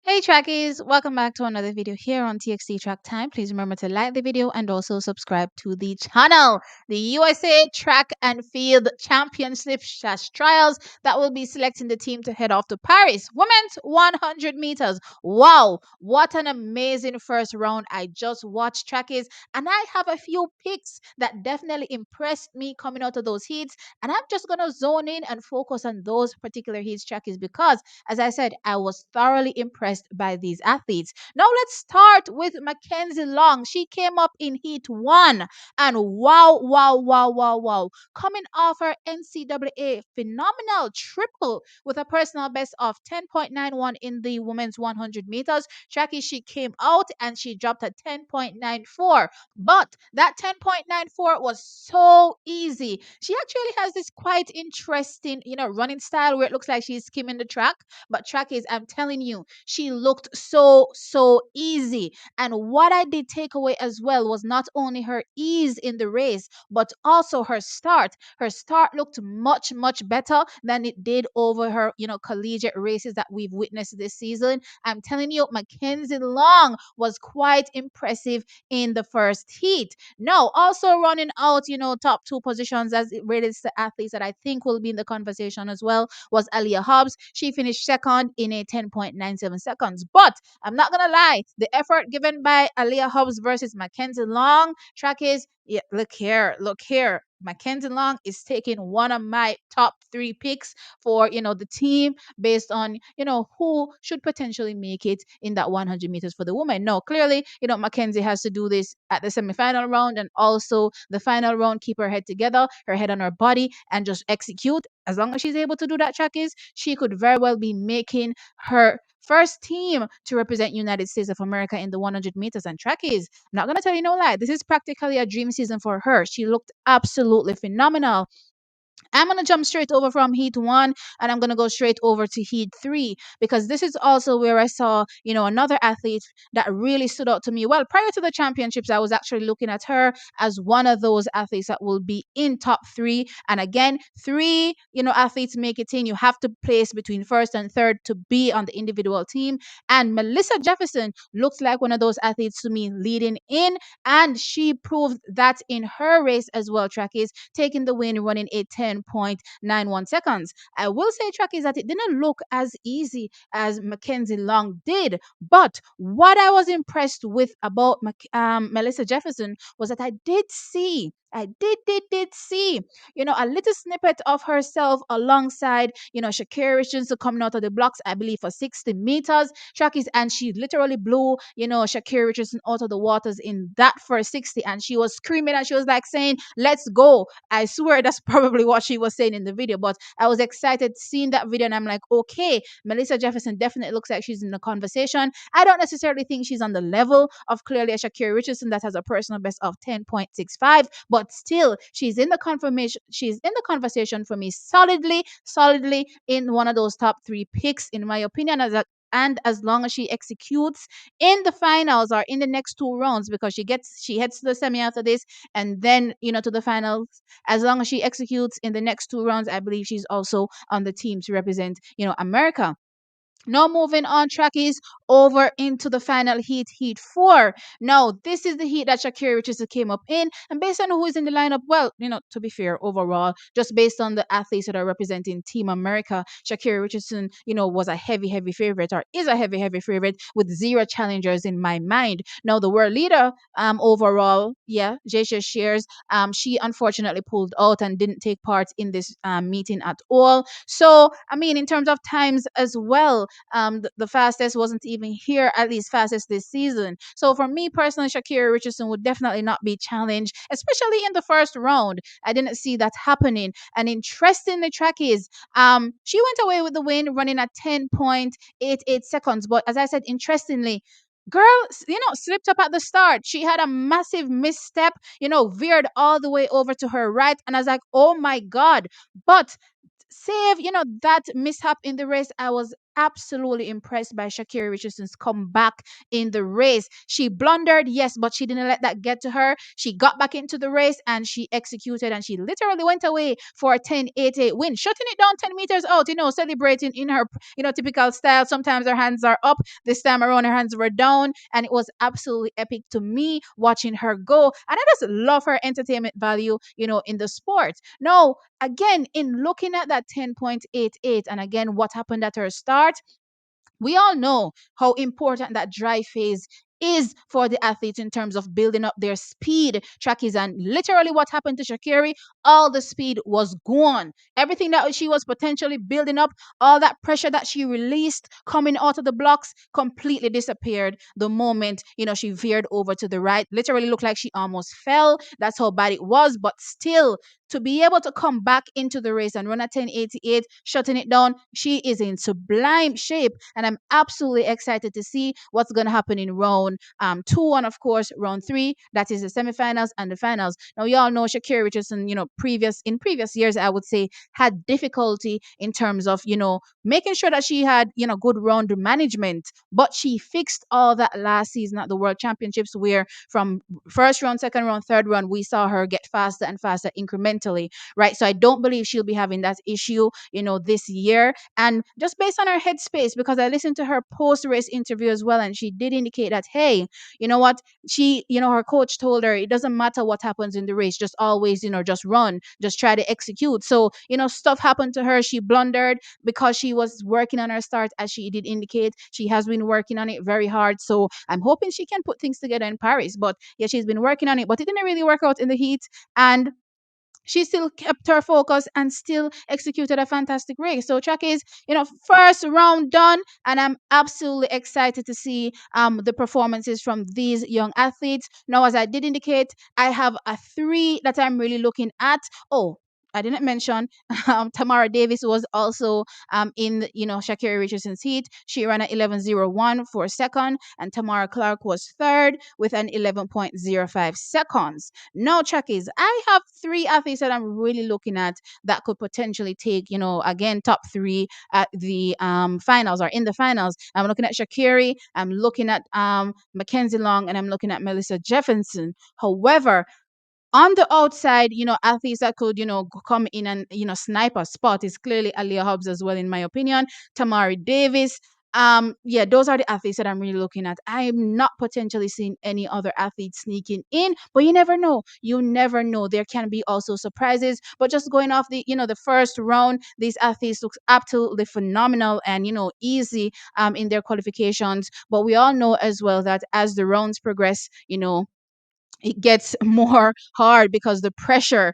Hey trackies, welcome back to another video here on TXT Track Time. Please remember to like the video and also subscribe to the channel. The USA Track and Field Championship trials that will be selecting the team to head off to Paris. Women's 100 meters. Wow, what an amazing first round I just watched, trackies. And I have a few picks that definitely impressed me coming out of those heats. And I'm just going to zone in and focus on those particular heats, trackies, because as I said, I was thoroughly impressed by these athletes. Now let's start with McKenzie Long. She came up in heat one, and wow, wow, wow, wow, wow. Coming off her NCAA phenomenal triple with a personal best of 10.91 in the women's 100 meters. Jackie, she came out and she dropped a 10.94. But that 10.94 was so easy. She actually has this quite interesting, running style where it looks like she's skimming the track, but track is, I'm telling you, she looked so easy. And what I did take away as well was not only her ease in the race, but also her start. Her start looked much better than it did over her, collegiate races that we've witnessed this season. I'm telling you, Mackenzie Long was quite impressive in the first heat. No, also running out, top two positions as it relates to athletes that I think will be in the conversation as well was Aliyah Hobbs. She finished second in a 10.97 seconds. But I'm not going to lie, the effort given by Aliyah Hobbs versus Mackenzie Long, track is, yeah, look here. Mackenzie Long is taking one of my top three picks for, the team based on, who should potentially make it in that 100 meters for the women. No, clearly, Mackenzie has to do this at the semifinal round and also the final round, keep her head together, her head on her body, and just execute. As long as she's able to do that, track is, she could very well be making her first team to represent United States of America in the 100 meters. And track is, I'm not going to tell you no lie, this is practically a dream season for her. She looked absolutely phenomenal. I'm going to jump straight over from heat one and I'm going to go straight over to heat three because this is also where I saw, another athlete that really stood out to me. Well, prior to the championships, I was actually looking at her as one of those athletes that will be in top three. And again, three, athletes make it in. You have to place between first and third to be on the individual team. And Melissa Jefferson looks like one of those athletes to me leading in. And she proved that in her race as well, track is taking the win, running a 10.91 seconds. I will say, track is that it didn't look as easy as Mackenzie Long did. But what I was impressed with about Melissa Jefferson was that I did see, a little snippet of herself alongside, Shacarri Richardson coming out of the blocks, I believe, for 60 meters. Trackies, and she literally blew, Shacarri Richardson out of the waters in that first 60. And she was screaming and she was like saying, let's go. I swear that's probably what she was saying in the video. But I was excited seeing that video and I'm like, okay, Melissa Jefferson definitely looks like she's in the conversation. I don't necessarily think she's on the level of clearly a Shacarri Richardson that has a personal best of 10.65, but still she's in the confirmation, she's in the conversation for me solidly in one of those top three picks, in my opinion, and as long as she executes in the finals or in the next two rounds, because she heads to the semi after this and then to the finals, as long as she executes in the next two rounds, I believe she's also on the team to represent America. Now moving on, trackies, over into the final heat, heat four. Now, this is the heat that Shakira Richardson came up in. And based on who is in the lineup, well, to be fair, overall, just based on the athletes that are representing Team America, Shakira Richardson, was a heavy favorite, or is a heavy favorite with zero challengers in my mind. Now, the world leader, overall, yeah, Jasia Shears, she unfortunately pulled out and didn't take part in this meeting at all. So, I mean, in terms of times as well, the fastest wasn't even here, at least fastest this season. So for me personally, Shakira Richardson would definitely not be challenged, especially in the first round. I didn't see that happening. And interestingly, track is, she went away with the win, running at 10.88 seconds. But as I said, interestingly, girl, slipped up at the start. She had a massive misstep, veered all the way over to her right. And I was like, oh my God. But save, that mishap in the race, I was absolutely impressed by Shacarri Richardson's comeback in the race. She blundered, yes, but she didn't let that get to her. She got back into the race and she executed, and she literally went away for a 10.88 win, shutting it down 10 meters out, celebrating in her, typical style. Sometimes her hands are up. This time around, her hands were down, and it was absolutely epic to me watching her go. And I just love her entertainment value, in the sport. Now, again, in looking at that 10.88, and again, what happened at her start, we all know how important that dry phase is for the athletes in terms of building up their speed. Trackies, and literally what happened to Shacarri, all the speed was gone. Everything that she was potentially building up, all that pressure that she released coming out of the blocks completely disappeared the moment, she veered over to the right. Literally looked like she almost fell. That's how bad it was, but still, to be able to come back into the race and run at 10.88, shutting it down, she is in sublime shape. And I'm absolutely excited to see what's going to happen in round two, and of course, round three. That is the semifinals and the finals. Now, you all know Shacarri Richardson, in previous years, I would say, had difficulty in terms of, making sure that she had, good round management. But she fixed all that last season at the World Championships, where from first round, second round, third round, we saw her get faster and faster incrementally, right? So I don't believe she'll be having that issue, this year. And just based on her headspace, because I listened to her post race interview as well, and she did indicate that, hey, you know what? Her coach told her it doesn't matter what happens in the race, just always, just run, just try to execute. So, stuff happened to her. She blundered because she was working on her start, as she did indicate. She has been working on it very hard. So I'm hoping she can put things together in Paris. But yeah, she's been working on it, but it didn't really work out in the heat. And she still kept her focus and still executed a fantastic race. So track is, first round done, and I'm absolutely excited to see the performances from these young athletes. Now, as I did indicate, I have a three that I'm really looking at. Oh, I didn't mention Tamara Davis was also in Shacarri Richardson's heat. She ran at 11:01 for second, and Tamara Clark was third with an 11.05 seconds. No, Chuckies, I have three athletes that I'm really looking at that could potentially take, again, top three at the finals or in the finals. I'm looking at Sha'carri, I'm looking at McKenzie Long, and I'm looking at Melissa Jefferson. However, on the outside, athletes that could, come in and, snipe a spot is clearly Aaliyah Hobbs as well, in my opinion. Tamari Davis. Yeah, those are the athletes that I'm really looking at. I'm not potentially seeing any other athletes sneaking in, but you never know. You never know. There can be also surprises. But just going off the first round, these athletes look absolutely phenomenal and, easy in their qualifications. But we all know as well that as the rounds progress, it gets more hard because the pressure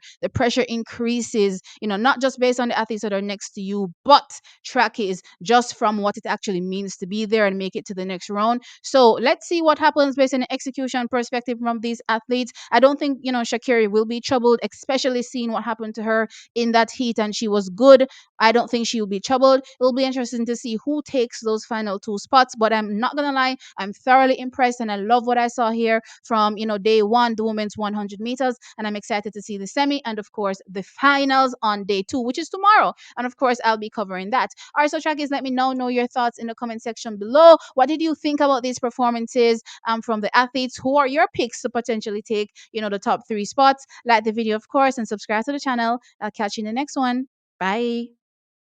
increases, not just based on the athletes that are next to you, but track is just from what it actually means to be there and make it to the next round. So let's see what happens based on the execution perspective from these athletes. I don't think, Sha'carri will be troubled, especially seeing what happened to her in that heat, and she was good. I don't think she will be troubled. It'll be interesting to see who takes those final two spots, but I'm not gonna lie, I'm thoroughly impressed, and I love what I saw here from, day one, the women's 100 meters, and I'm excited to see the semi and of course the finals on day two, which is tomorrow. And of course, I'll be covering that. All right, so trackies, let me know your thoughts in the comment section below. What did you think about these performances from the athletes? Who are your picks to potentially take, the top three spots? Like the video, of course, and subscribe to the channel. I'll catch you in the next one. Bye.